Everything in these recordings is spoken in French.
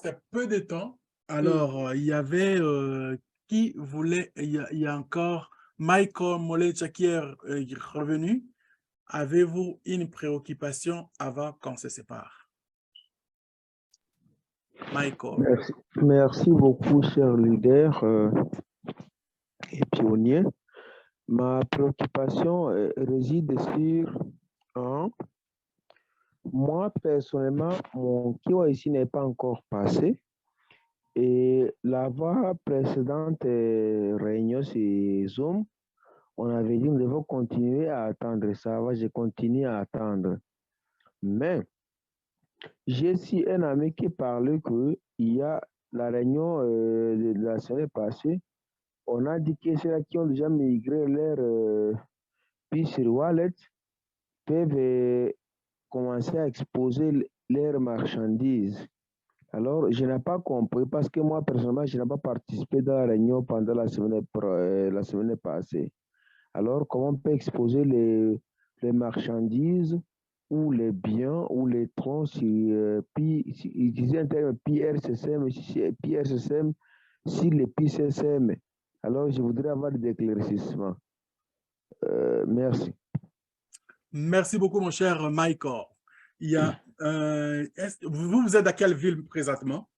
c'est peu de temps. Mm. Alors, il y avait qui voulait, il y a encore Michael Molecha qui est revenu. Avez-vous une préoccupation avant qu'on se sépare? Michael. Merci, merci beaucoup, cher leader et pionnier. Ma préoccupation réside sur, hein, moi, personnellement, mon KYC n'est pas encore passé. Et la fois précédente réunion sur Zoom, on avait dit que nous devons continuer à attendre. Ça va, je continue à attendre. Mais j'ai aussi un ami qui parlait qu'il y a la réunion de la semaine passée. On a dit que ceux qui ont déjà migré leur Peace Wallet peuvent commencer à exposer leurs marchandises. Alors, je n'ai pas compris parce que moi, personnellement, je n'ai pas participé dans la réunion pendant la semaine passée. Alors, comment on peut exposer les marchandises ou les biens ou les troncs si, ils disaient un terme PRCSM, si PRCSM, si les PCSM. Alors, je voudrais avoir des éclaircissements. Merci. Merci beaucoup, mon cher Michael. Il y a, vous êtes à quelle ville présentement?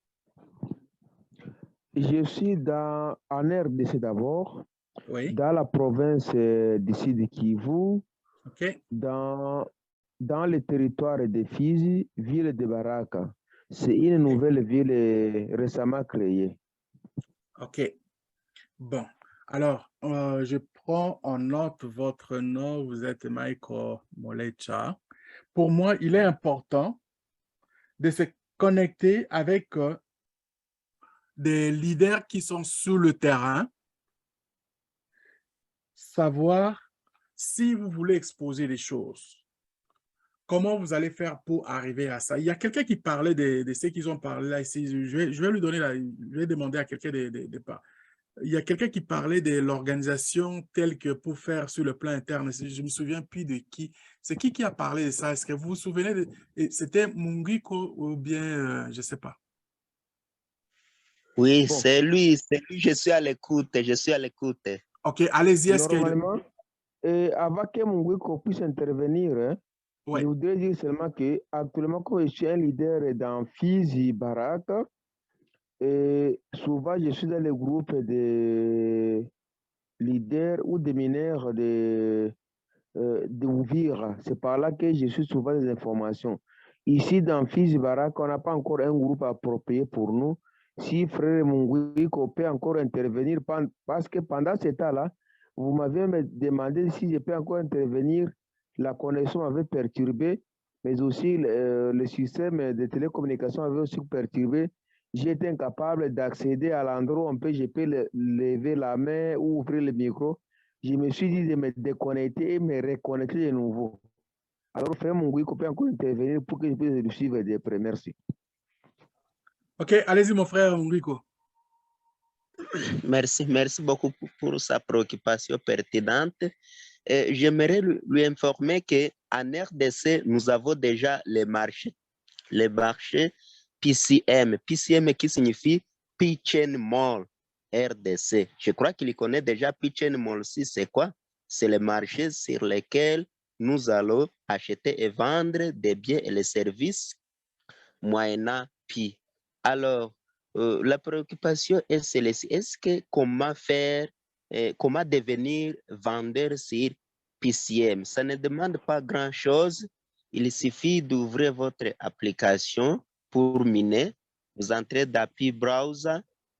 Je suis en RDC d'abord, Oui. dans la province d'ici de Kivu, OK. dans le territoire de Fizi, ville de Baraka. C'est une nouvelle ville récemment créée. OK. Bon. Alors, je prends en note votre nom. Vous êtes Michael Molecha. Pour moi, il est important de se connecter avec des leaders qui sont sur le terrain, savoir si vous voulez exposer des choses. Comment vous allez faire pour arriver à ça? Il y a quelqu'un qui parlait de ce qu'ils ont parlé là ici. Je vais lui donner je vais demander à quelqu'un il y a quelqu'un qui parlait de l'organisation telle que pour faire sur le plan interne. Je me souviens plus de qui. C'est qui a parlé de ça? Est-ce que vous vous souvenez c'était Mungiko ou bien, je ne sais pas. Oui, Bon, c'est lui, je suis à l'écoute, je suis à l'écoute. OK, allez-y. normalement, avant que Mungwiko puisse intervenir, hein, je Ouais. voudrais dire seulement que actuellement, quand je suis un leader dans Fizi Baraka, et souvent je suis dans le groupe de leaders ou de mineurs de Ouvira. C'est par là que je suis souvent des informations. Ici, dans Fizi Baraka, on n'a pas encore un groupe approprié pour nous. Si frère Mungwiko peut encore intervenir, parce que pendant ce temps-là, vous m'avez demandé si je peux encore intervenir. La connexion avait perturbé, mais aussi le système de télécommunication avait aussi perturbé. J'étais incapable d'accéder à l'endroit où je peux lever la main ou ouvrir le micro. Je me suis dit de me déconnecter et me reconnecter de nouveau. Alors, frère Mungwiko peut encore intervenir pour que je puisse le suivre de près. Merci. OK, allez-y, mon frère Enrico. Merci, merci beaucoup pour sa préoccupation pertinente. J'aimerais lui informer qu'en RDC, nous avons déjà les marchés PCM. PCM qui signifie Pitchen Mall RDC. Je crois qu'il connaît déjà Pitchen Mall. C'est quoi? C'est le marché sur lequel nous allons acheter et vendre des biens et les services moyennant Pi. Alors, la préoccupation est celle-ci. Est-ce que comment faire, comment devenir vendeur sur PCM? Ça ne demande pas grand-chose. Il suffit d'ouvrir votre application pour miner. Vous entrez dans Pi Browser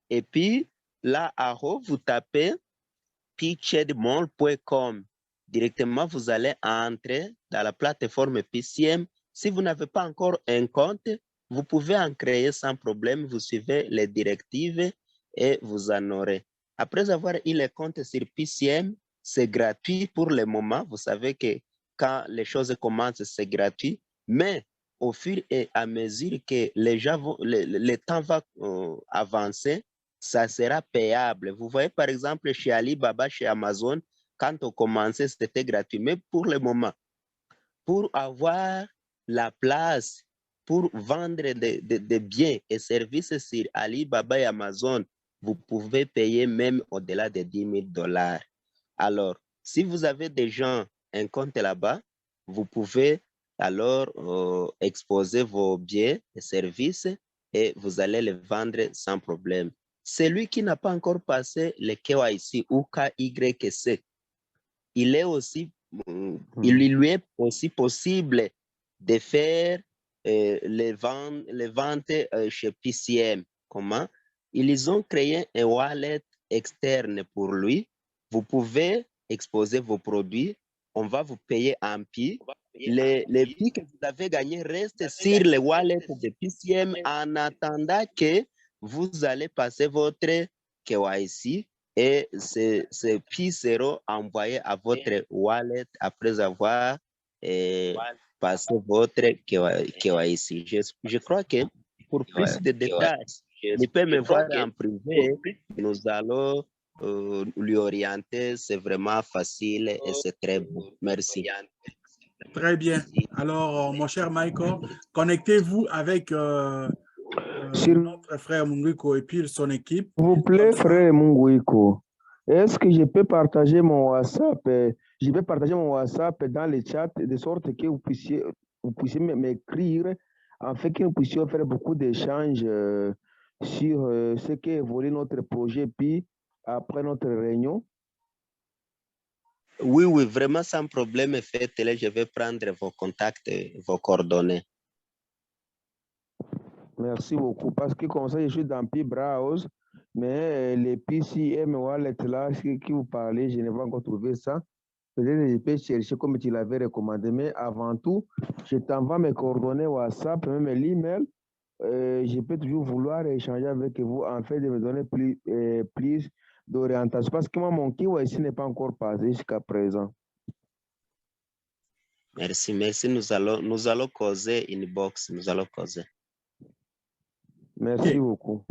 et puis là, en haut, vous tapez pitchedmall.com. Directement, vous allez entrer dans la plateforme PCM. Si vous n'avez pas encore un compte, vous pouvez en créer sans problème. Vous suivez les directives et vous en aurez. Après avoir eu le compte sur PCM, c'est gratuit pour le moment. Vous savez que quand les choses commencent, c'est gratuit. Mais au fur et à mesure que le temps va avancer, ça sera payable. Vous voyez, par exemple, chez Alibaba, chez Amazon, quand on commençait, c'était gratuit. Mais pour le moment, pour avoir la place pour vendre des biens et services sur Alibaba et Amazon, vous pouvez payer même au-delà de $10 000. Alors, si vous avez déjà un compte là-bas, vous pouvez alors exposer vos biens et services et vous allez les vendre sans problème. Celui qui n'a pas encore passé le KYC ou KYC, il lui est aussi possible de faire les ventes chez PCM. Comment? Ils ont créé un wallet externe pour lui. Vous pouvez exposer vos produits. On va vous payer en PI. Les PI que vous avez gagnés restent sur le wallet de PCM en attendant que vous allez passer votre KYC et ces PI seront envoyés à votre wallet après avoir passé votre KYC. Je crois que pour plus de détails, il peut me voir en privé. Nous allons lui orienter. C'est vraiment facile et c'est très bon. Merci. Très bien. Alors, mon cher Michael, connectez-vous avec notre frère Munguiko et puis son équipe. S'il vous plaît, frère Munguiko, est-ce que je peux partager mon WhatsApp? Je vais partager mon WhatsApp dans le chat de sorte que vous puissiez m'écrire afin que nous puissions faire beaucoup d'échanges sur ce qu'est évolué notre projet, puis après notre réunion. Oui, oui, vraiment sans problème, faites-le. Je vais prendre vos contacts, vos coordonnées. Merci beaucoup. Parce que comme ça, je suis dans P-Browse, mais les PCM Wallet là, qui vous parlez, je n'ai pas encore trouvé ça. Peut-être que je peux chercher comme tu l'avais recommandé, mais avant tout, je t'envoie mes coordonnées WhatsApp, même l'email. Je peux toujours vouloir échanger avec vous en fait de me donner plus d'orientation. Parce que moi, mon KYC n'est pas encore passé jusqu'à présent. Merci, merci. Nous allons causer une box. Nous allons causer. Merci beaucoup.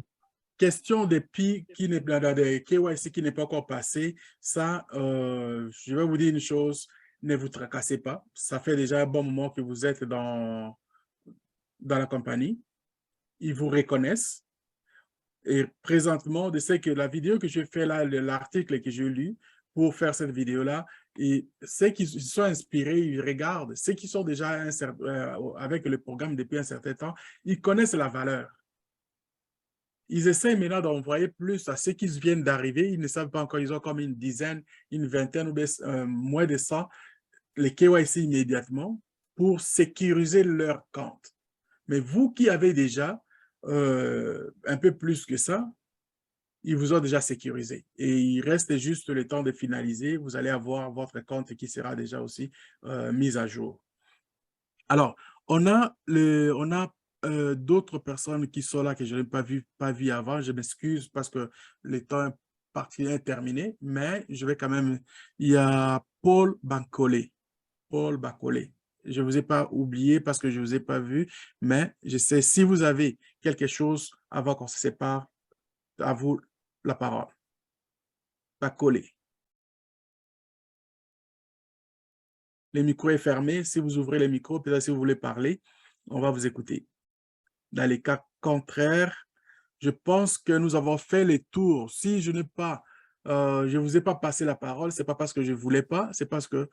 Question des PI qui n'est pas de KYC qui n'est pas encore passé. Ça, je vais vous dire une chose, ne vous tracassez pas. Ça fait déjà un bon moment que vous êtes dans la compagnie. Ils vous reconnaissent. Et présentement, je sais que la vidéo que je fais là, l'article que j'ai lu pour faire cette vidéo-là, et ceux qui sont inspirés, ils regardent. Ceux qui sont déjà avec le programme depuis un certain temps, ils connaissent la valeur. Ils essaient maintenant d'envoyer plus à ceux qui viennent d'arriver. Ils ne savent pas encore, ils ont comme une dizaine, une vingtaine ou moins de 100, les KYC immédiatement pour sécuriser leur compte. Mais vous qui avez déjà un peu plus que ça, ils vous ont déjà sécurisé. Et il reste juste le temps de finaliser. Vous allez avoir votre compte qui sera déjà aussi mis à jour. Alors, on a d'autres personnes qui sont là que je n'ai pas vu avant. Je m'excuse parce que le temps est terminé, mais je vais quand même... Il y a Paul Bancolé. Paul Bancolé. Je ne vous ai pas oublié parce que je ne vous ai pas vu, mais je sais, si vous avez quelque chose avant qu'on se sépare, à vous la parole. Bancolé. Le micro est fermé. Si vous ouvrez le micro, peut-être si vous voulez parler, on va vous écouter. Dans les cas contraires, je pense que nous avons fait les tours. Si je n'ai pas, je ne vous ai pas passé la parole, ce n'est pas parce que je ne voulais pas, c'est parce que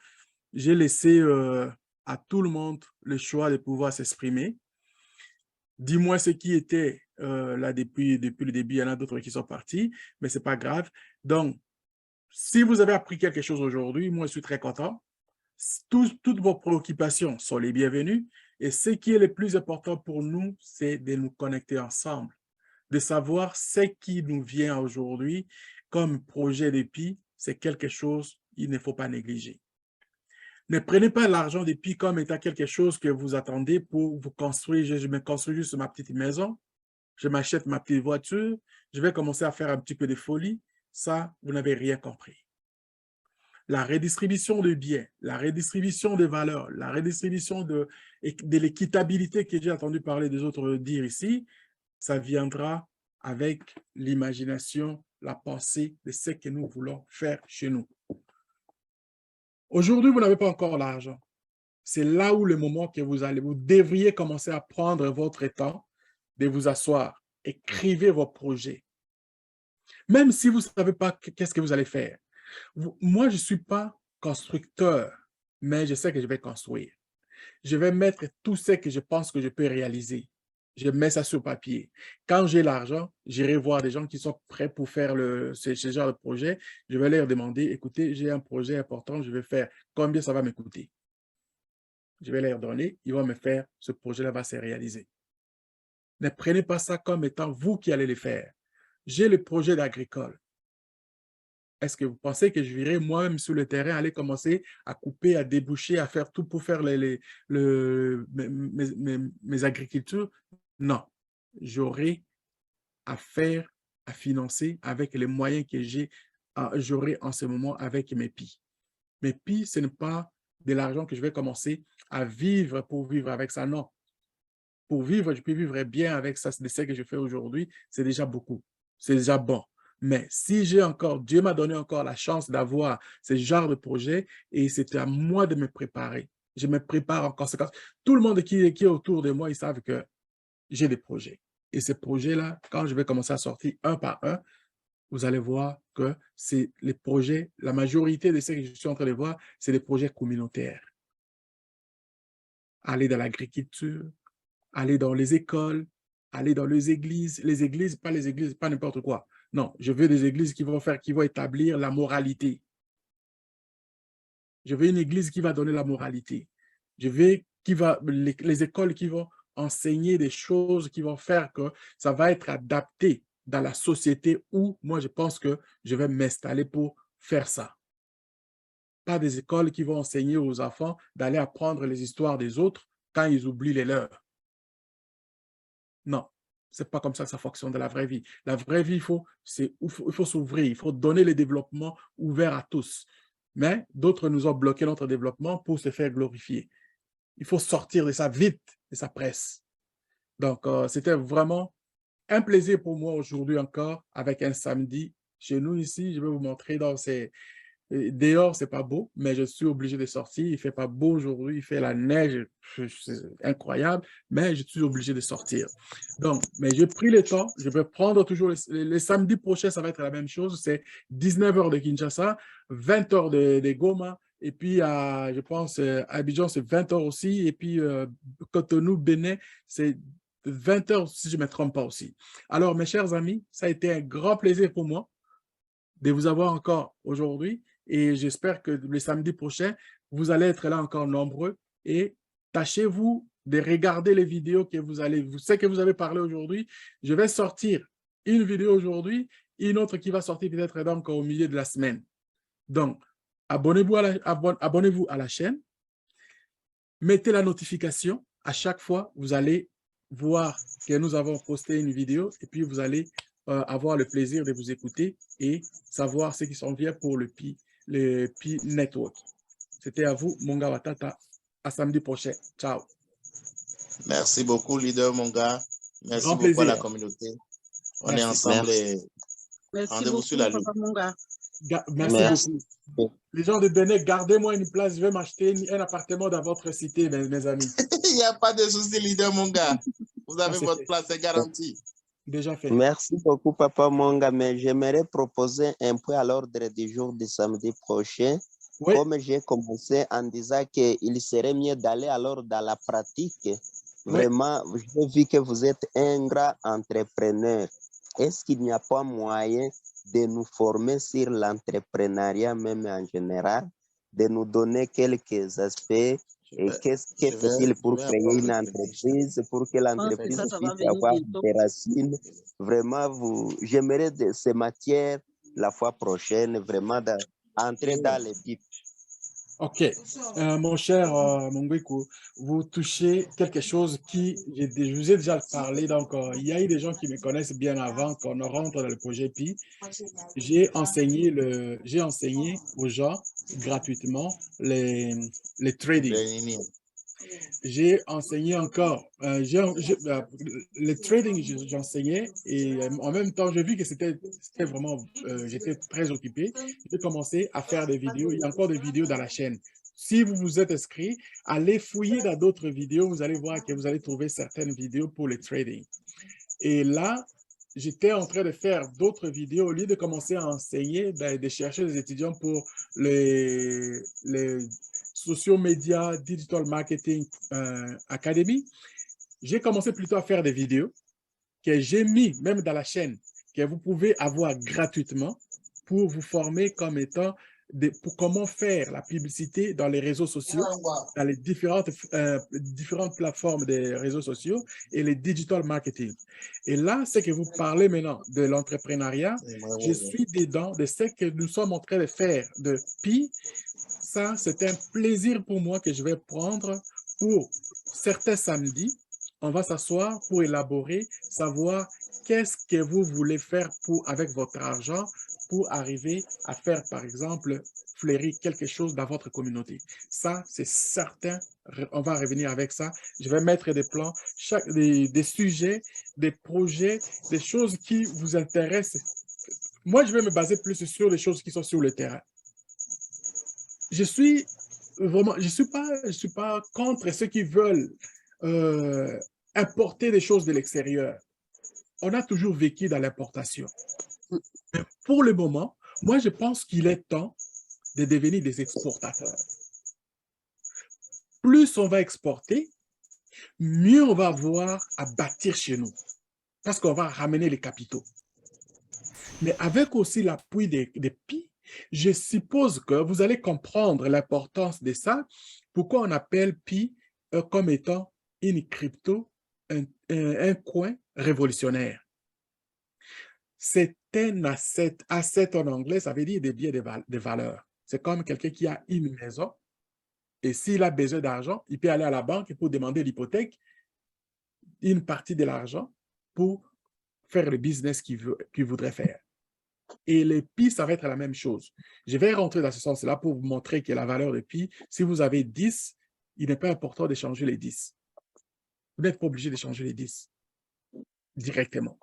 j'ai laissé à tout le monde le choix de pouvoir s'exprimer. Dis-moi ce qui était là depuis le début. Il y en a d'autres qui sont partis, mais ce n'est pas grave. Donc, si vous avez appris quelque chose aujourd'hui, moi, je suis très content. Toutes vos préoccupations sont les bienvenues. Et ce qui est le plus important pour nous, c'est de nous connecter ensemble, de savoir ce qui nous vient aujourd'hui comme projet de PI, c'est quelque chose qu'il ne faut pas négliger. Ne prenez pas l'argent de PI comme étant quelque chose que vous attendez pour vous construire. Je me construis juste ma petite maison, je m'achète ma petite voiture, je vais commencer à faire un petit peu de folie. Ça, vous n'avez rien compris. La redistribution de biens, la redistribution de valeurs, la redistribution de l'équitabilité que j'ai entendu parler des autres dire ici, ça viendra avec l'imagination, la pensée de ce que nous voulons faire chez nous. Aujourd'hui, vous n'avez pas encore l'argent. c'est là où le moment que vous devriez commencer à prendre votre temps de vous asseoir. Écrivez vos projets. Même si vous ne savez pas qu'est-ce que vous allez faire. Moi, je ne suis pas constructeur, mais je sais que je vais construire. Je vais mettre tout ce que je pense que je peux réaliser. Je mets ça sur papier. Quand j'ai l'argent, j'irai voir des gens qui sont prêts pour faire ce genre de projet. Je vais leur demander, écoutez, j'ai un projet important, je vais faire. Combien ça va me coûter? Je vais leur donner, ils vont me faire, ce projet-là va se réaliser. Ne prenez pas ça comme étant vous qui allez le faire. J'ai le projet d'agricole. Est-ce que vous pensez que je virai moi-même sur le terrain, aller commencer à couper, à déboucher, à faire tout pour faire mes agricultures? Non. J'aurai à faire, à financer avec les moyens que j'aurai en ce moment avec mes PI. Mes PI, ce n'est pas de l'argent que je vais commencer à vivre pour vivre avec ça. Non. Pour vivre, je peux vivre bien avec ça. C'est ce que je fais aujourd'hui. C'est déjà beaucoup. C'est déjà bon. Mais si j'ai encore, Dieu m'a donné encore la chance d'avoir ce genre de projet et c'était à moi de me préparer. Je me prépare en conséquence. Tout le monde qui est autour de moi, ils savent que j'ai des projets. Et ces projets-là, quand je vais commencer à sortir un par un, vous allez voir que c'est les projets, la majorité de ceux que je suis en train de voir, c'est des projets communautaires. Aller dans l'agriculture, aller dans les écoles, aller dans les églises, pas n'importe quoi. Non, je veux des églises qui vont établir la moralité. Je veux une église qui va donner la moralité. Je veux les écoles qui vont enseigner des choses qui vont faire que ça va être adapté dans la société où moi je pense que je vais m'installer pour faire ça. Pas des écoles qui vont enseigner aux enfants d'aller apprendre les histoires des autres quand ils oublient les leurs. Non, ce n'est pas comme ça que ça fonctionne dans la vraie vie. La vraie vie, il faut s'ouvrir, il faut donner le développement ouvert à tous. Mais d'autres nous ont bloqué notre développement pour se faire glorifier. Il faut sortir de ça vite, de sa presse. Donc, c'était vraiment un plaisir pour moi aujourd'hui encore avec un samedi chez nous ici. Je vais vous montrer dans ces... Dehors, c'est pas beau, mais je suis obligé de sortir. Il fait pas beau aujourd'hui, il fait la neige, c'est incroyable, mais je suis obligé de sortir. Donc, mais j'ai pris le temps, je vais prendre toujours, les samedis prochains, ça va être la même chose, c'est 19h de Kinshasa, 20h de Goma, et puis je pense Abidjan, c'est 20h aussi, et puis Cotonou, Bénin, c'est 20h si je ne me trompe pas aussi. Alors, mes chers amis, ça a été un grand plaisir pour moi de vous avoir encore aujourd'hui. Et j'espère que le samedi prochain, vous allez être là encore nombreux et tâchez-vous de regarder les vidéos que vous savez que vous avez parlé aujourd'hui. Je vais sortir une vidéo aujourd'hui, une autre qui va sortir peut-être donc au milieu de la semaine. Donc, abonnez-vous à la chaîne, mettez la notification. À chaque fois, vous allez voir que nous avons posté une vidéo et puis vous allez avoir le plaisir de vous écouter et savoir ce qui s'en vient pour le Pi Network. C'était à vous, Monga Watata. À samedi prochain. Ciao. Merci beaucoup, leader Monga. Merci Grand beaucoup plaisir. à la communauté. On est ensemble et rendez-vous sur la loupe. Merci beaucoup. Les gens de Bénin, gardez-moi une place. Je vais m'acheter un appartement dans votre cité, mes amis. Il n'y a pas de souci, leader Monga. Vous avez votre place, c'est garanti. Déjà fait. Merci beaucoup, Papa Monga, mais j'aimerais proposer un point à l'ordre du jour du samedi prochain. Oui. Comme j'ai commencé en disant qu'il serait mieux d'aller alors dans la pratique. Vraiment, oui. J'ai vu que vous êtes un grand entrepreneur. Est-ce qu'il n'y a pas moyen de nous former sur l'entrepreneuriat même en général, de nous donner quelques aspects et qu'est-ce qu'il faut pour créer une entreprise, pour que l'entreprise puisse avoir des racines. Vraiment, j'aimerais de ces matières la fois prochaine, vraiment entrer dans les pips. Ok, mon cher Mongweku, vous touchez quelque chose qui, je vous ai déjà parlé, donc il y a eu des gens qui me connaissent bien avant qu'on rentre dans le projet PI. J'ai enseigné aux gens gratuitement les trading. J'ai enseigné encore, le trading, j'enseignais et en même temps, j'ai vu que c'était vraiment, j'étais très occupé. J'ai commencé à faire des vidéos, il y a encore des vidéos dans la chaîne si vous vous êtes inscrit, allez fouiller dans d'autres vidéos, vous allez voir que vous allez trouver certaines vidéos pour le trading. Et là, j'étais en train de faire d'autres vidéos au lieu de commencer à enseigner, de chercher des étudiants pour les social media digital marketing academy. J'ai commencé plutôt à faire des vidéos que j'ai mis même dans la chaîne, que vous pouvez avoir gratuitement pour vous former comme étant pour comment faire la publicité dans les réseaux sociaux, dans les différentes plateformes des réseaux sociaux et les digital marketing. Et là, c'est que vous parlez maintenant de l'entrepreneuriat. Je suis dedans de ce que nous sommes en train de faire de Pi. Ça, c'est un plaisir pour moi que je vais prendre pour certains samedis. On va s'asseoir pour élaborer, savoir qu'est-ce que vous voulez faire avec votre argent pour arriver à faire, par exemple, fleurir quelque chose dans votre communauté. Ça, c'est certain. On va revenir avec ça. Je vais mettre des plans, des sujets, des projets, des choses qui vous intéressent. Moi, je vais me baser plus sur les choses qui sont sur le terrain. Je suis pas contre ceux qui veulent importer des choses de l'extérieur. On a toujours vécu dans l'importation. Mais pour le moment, moi, je pense qu'il est temps de devenir des exportateurs. Plus on va exporter, mieux on va avoir à bâtir chez nous, parce qu'on va ramener les capitaux. Mais avec aussi l'appui des PI, je suppose que vous allez comprendre l'importance de ça, pourquoi on appelle PI comme étant une crypto, un coin révolutionnaire. C'est un asset. Asset en anglais, ça veut dire des biens de valeur. C'est comme quelqu'un qui a une maison et s'il a besoin d'argent, il peut aller à la banque pour demander l'hypothèque, une partie de l'argent pour faire le business qu'il voudrait faire. Et les PI, ça va être la même chose. Je vais rentrer dans ce sens-là pour vous montrer que la valeur de PI, si vous avez 10, il n'est pas important d'échanger les 10. Vous n'êtes pas obligé d'échanger les 10 directement.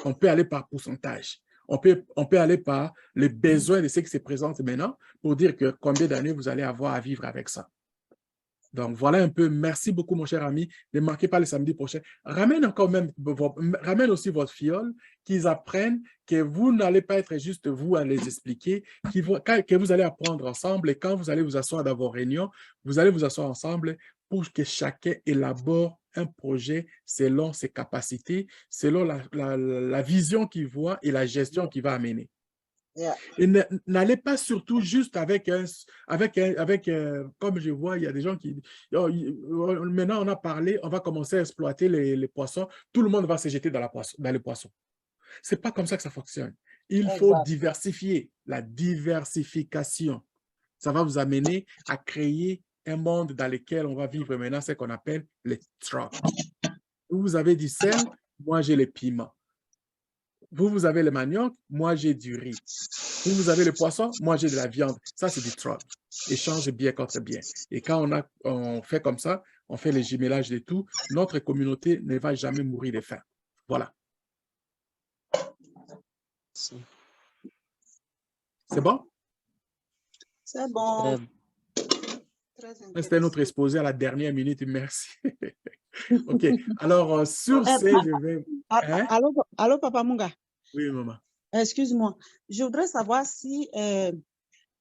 On peut aller par pourcentage. On peut aller par les besoins de ceux qui se présentent maintenant pour dire que combien d'années vous allez avoir à vivre avec ça. Donc, voilà un peu. Merci beaucoup, mon cher ami. Ne manquez pas le samedi prochain. Ramène aussi votre fiole, qu'ils apprennent que vous n'allez pas être juste vous à les expliquer, que vous allez apprendre ensemble et quand vous allez vous asseoir dans vos réunions, vous allez vous asseoir ensemble pour que chacun élabore un projet selon ses capacités, selon la vision qu'il voit et la gestion qu'il va amener. Et n'allez pas surtout juste avec comme je vois, il y a des gens qui, maintenant on a parlé, on va commencer à exploiter les poissons, tout le monde va se jeter dans les poissons. Ce n'est pas comme ça que ça fonctionne. Il faut diversifier, la diversification. Ça va vous amener à créer un monde dans lequel on va vivre maintenant ce qu'on appelle les trucks. Vous avez du sel, moi j'ai les piments. Vous avez le manioc, moi j'ai du riz. Vous avez le poisson, moi j'ai de la viande. Ça, c'est du truck. Échange bien contre bien. Et quand on fait comme ça, on fait les jumelages de tout, notre communauté ne va jamais mourir de faim. Voilà. C'est bon? C'est bon. C'était notre exposé à la dernière minute. Merci. OK. Alors, sur ce, je vais... Hein? Allô, Papa Munga? Oui, maman. Excuse-moi. Je voudrais savoir si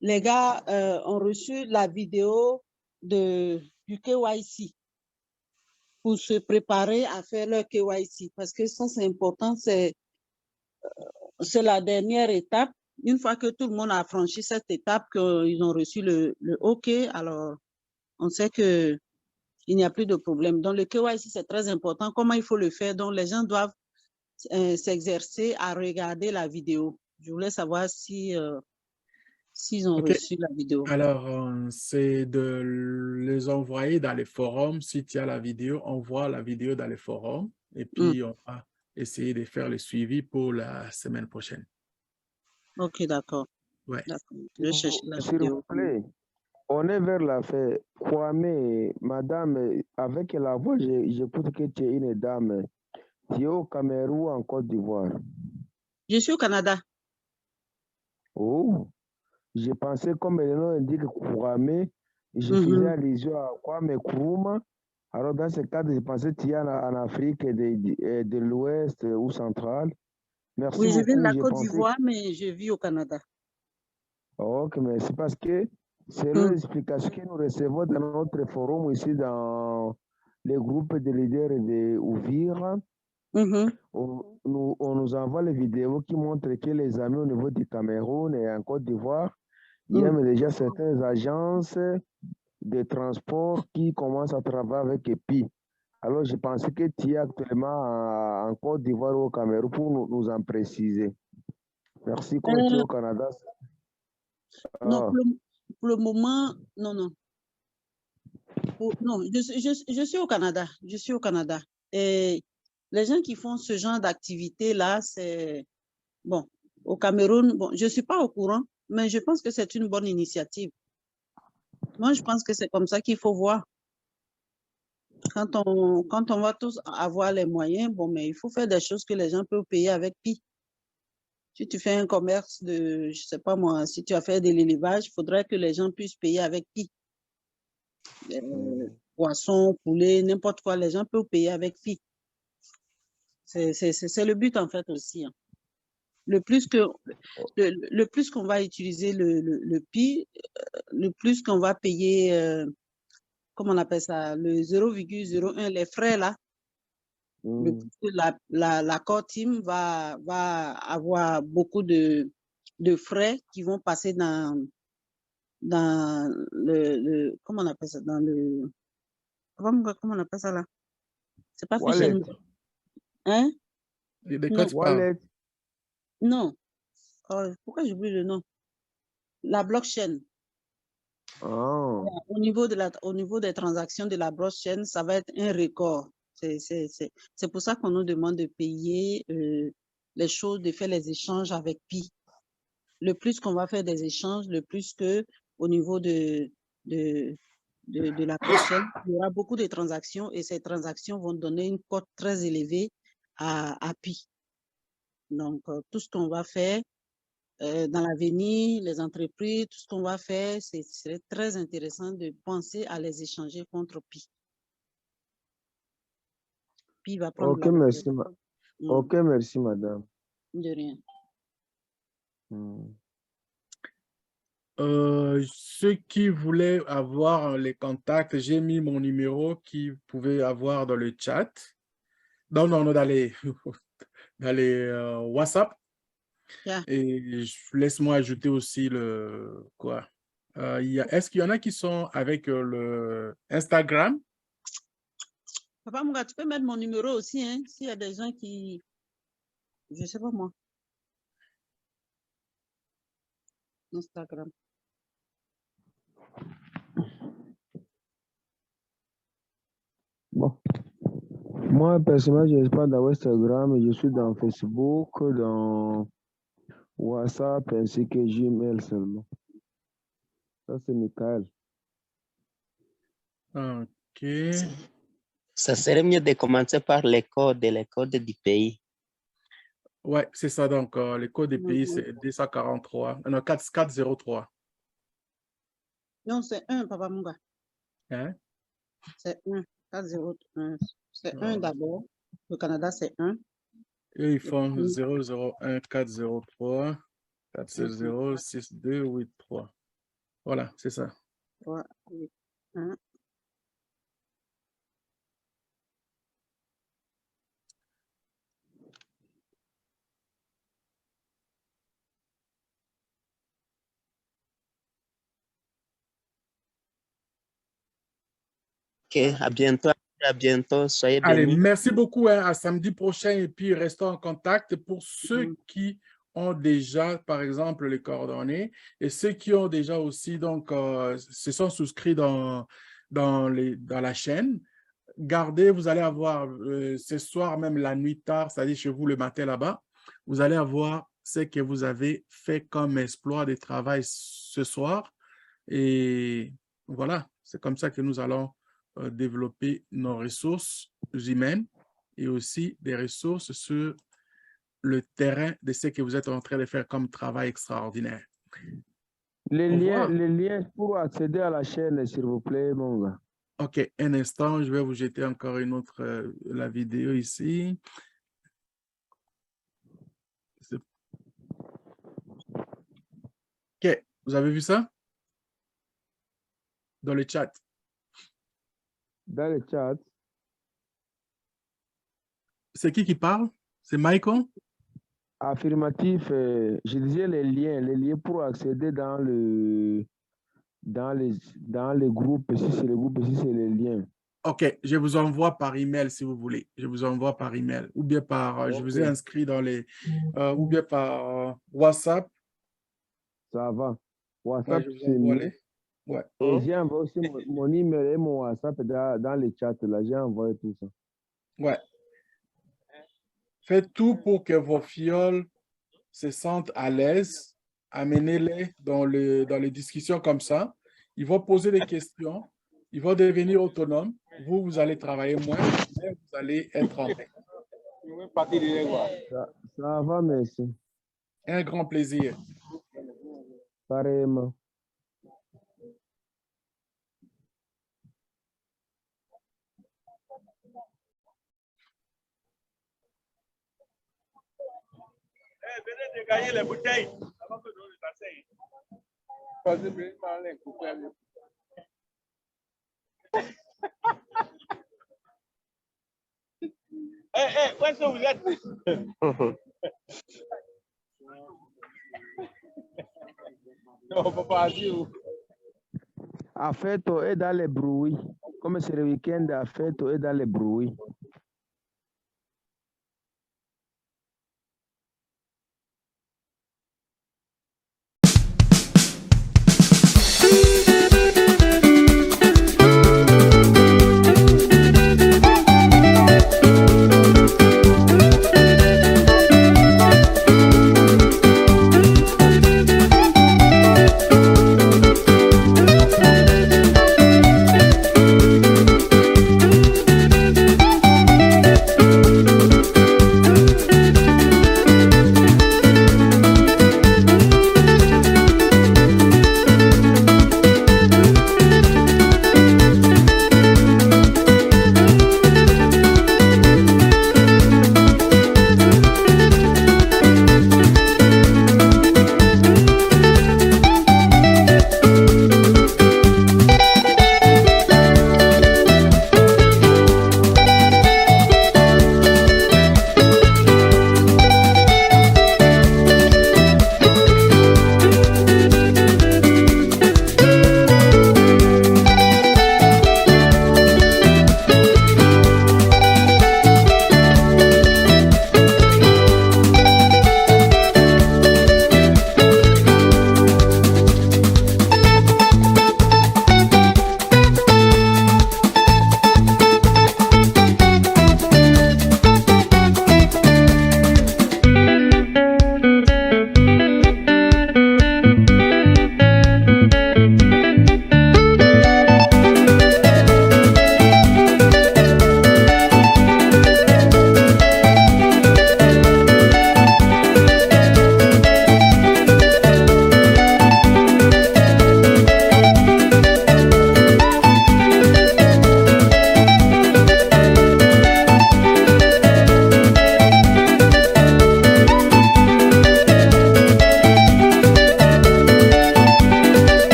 les gars ont reçu la vidéo du KYC pour se préparer à faire leur KYC. Parce que ça, c'est important. C'est la dernière étape. Une fois que tout le monde a franchi cette étape, qu'ils ont reçu le OK, alors on sait qu'il n'y a plus de problème. Donc, le KYC, c'est très important. Comment il faut le faire? Donc, les gens doivent s'exercer à regarder la vidéo. Je voulais savoir s'ils ont reçu la vidéo. Alors, c'est de les envoyer dans les forums. Si tu as la vidéo, envoie la vidéo dans les forums et puis on va essayer de faire le suivi pour la semaine prochaine. Ok, d'accord. Ouais. Je vais chercher la S'il vidéo. vous plaît, on est vers la fin. Kwame, madame, avec la voix, j'écoute que tu es une dame. Tu es au Cameroun ou en Côte d'Ivoire? Je suis au Canada. Oh, j'ai pensé, comme le nom indique Kouramé, je faisais allusion à Kwame Nkrumah. Alors, dans ce cadre, je pensais qu'il y a en Afrique de l'Ouest ou centrale. Merci Oui, je viens de beaucoup. la J'ai Côte pensé. d'Ivoire, mais je vis au Canada. Ok, merci. Parce que c'est l'explication que nous recevons dans notre forum ici, dans les groupes de leaders de Ouvir. On nous envoie les vidéos qui montrent que les amis au niveau du Cameroun et en Côte d'Ivoire, il y a déjà certaines agences de transport qui commencent à travailler avec EPI. Alors, je pensais que tu es actuellement en Côte d'Ivoire ou au Cameroun pour nous en préciser. Merci. Comme tu es au Canada. Non, pour le moment, non, non. Non, je suis au Canada. Je suis au Canada. Et les gens qui font ce genre d'activité-là, c'est... Bon, au Cameroun, bon, je ne suis pas au courant, mais je pense que c'est une bonne initiative. Moi, je pense que c'est comme ça qu'il faut voir. Quand on va tous avoir les moyens, bon, mais il faut faire des choses que les gens peuvent payer avec Pi. Si tu fais un commerce de, je ne sais pas moi, si tu as fait de l'élevage, il faudrait que les gens puissent payer avec Pi. Poisson, poulet, n'importe quoi, les gens peuvent payer avec Pi. C'est le but en fait aussi. Hein. Le plus qu'on va utiliser le Pi, le plus qu'on va payer, comment on appelle ça, le 0,01, les frais là, le plus que la core team va avoir beaucoup de frais qui vont passer dans comment on appelle ça, dans le, comment on appelle ça là? C'est pas Wallet. Hein? De quoi tu parles? Wallet. Non. Pourquoi j'oublie le nom? La blockchain. Oh. Au niveau des transactions de la blockchain, ça va être un record. C'est pour ça qu'on nous demande de payer les choses, de faire les échanges avec Pi. Le plus qu'on va faire des échanges, le plus que au niveau de la blockchain, il y aura beaucoup de transactions et ces transactions vont donner une cote très élevée à Pi. Donc, tout ce qu'on va faire dans l'avenir, les entreprises, tout ce qu'on va faire, ce serait très intéressant de penser à les échanger contre Pi. Pi va prendre Ok, merci. Ok, merci, madame. De rien. Ceux qui voulaient avoir les contacts, j'ai mis mon numéro qui pouvait avoir dans le chat. Non, dans les, dans les WhatsApp. Yeah. Et laisse-moi ajouter aussi le quoi. Est-ce qu'il y en a qui sont avec le Instagram? Papa Mouga, tu peux mettre mon numéro aussi, hein, s'il y a des gens qui... Je ne sais pas moi. Instagram. Bon. Moi, personnellement, je ne suis pas dans Instagram, je suis dans Facebook, dans WhatsApp ainsi que Gmail seulement. Ça, c'est Michael. OK. Ça serait mieux de commencer par les codes du pays. Ouais, c'est ça. Donc, le code des pays, c'est 243. Non, 403. Non, c'est 1, Papa Mouga. Hein? C'est 1. 401. C'est 1 d'abord. Le Canada, c'est 1. Et ils font 001 403 460 6283. Voilà, c'est ça. 3, 8, 1. Ok, à bientôt. À bientôt. Soyez Allez, bénis. merci beaucoup. Hein, à samedi prochain et puis restons en contact pour ceux qui ont déjà, par exemple, les coordonnées et ceux qui ont déjà aussi, donc, se sont souscrits dans la chaîne. Gardez, vous allez avoir ce soir, même la nuit tard, c'est-à-dire chez vous le matin là-bas, vous allez avoir ce que vous avez fait comme exploit de travail ce soir. Et voilà, c'est comme ça que nous allons développer nos ressources humaines et aussi des ressources sur le terrain de ce que vous êtes en train de faire comme travail extraordinaire. Les liens pour accéder à la chaîne, s'il vous plaît, mon gars. OK, un instant, je vais vous jeter encore une autre, la vidéo ici. OK, vous avez vu ça? Dans le chat. Dans le chat. C'est qui parle? C'est Michael? Affirmatif. Je disais les liens pour accéder dans les groupes. Si c'est le groupe, si c'est les liens. OK, je vous envoie par email si vous voulez. Je vous envoie par email. Ou bien par, je vous ai inscrit dans les, ou bien par WhatsApp. Ça va. WhatsApp, Ouais, c'est mieux. Ouais. Et j'ai envoyé aussi mon email et mon WhatsApp dans les chats. Là, j'ai envoyé tout ça. Ouais. Faites tout pour que vos fioles se sentent à l'aise. Amenez-les dans les discussions comme ça. Ils vont poser des questions. Ils vont devenir autonomes. Vous allez travailler moins, mais vous allez être en paix. Ça va, merci. Un grand plaisir. Pareillement. Venez de gagner les bouteilles avant que nous les asseyons. Où est-ce que vous êtes? Non, papa, dis-vous. Affetto est dans les bruits. Comme c'est le week-end, affetto est dans les bruits.